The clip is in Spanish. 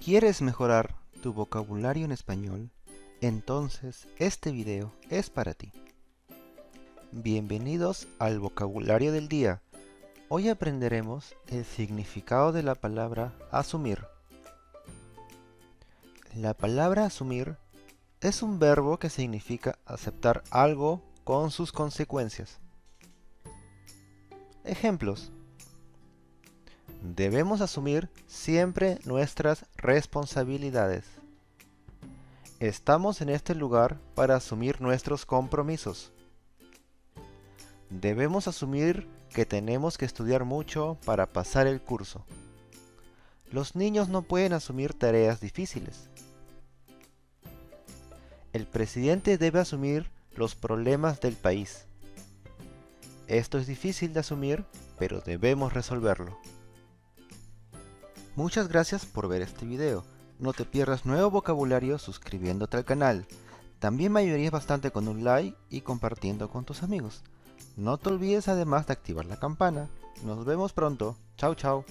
¿Quieres mejorar tu vocabulario en español? Entonces este video es para ti. Bienvenidos al vocabulario del día. Hoy aprenderemos el significado de la palabra asumir. La palabra asumir es un verbo que significa aceptar algo con sus consecuencias. Ejemplos: debemos asumir siempre nuestras responsabilidades. Estamos en este lugar para asumir nuestros compromisos. Debemos asumir que tenemos que estudiar mucho para pasar el curso. Los niños no pueden asumir tareas difíciles. El presidente debe asumir los problemas del país. Esto es difícil de asumir, pero debemos resolverlo. Muchas gracias por ver este video. No te pierdas nuevo vocabulario suscribiéndote al canal. También me ayudarías bastante con un like y compartiendo con tus amigos. No te olvides además de activar la campana. Nos vemos pronto. Chao, chao.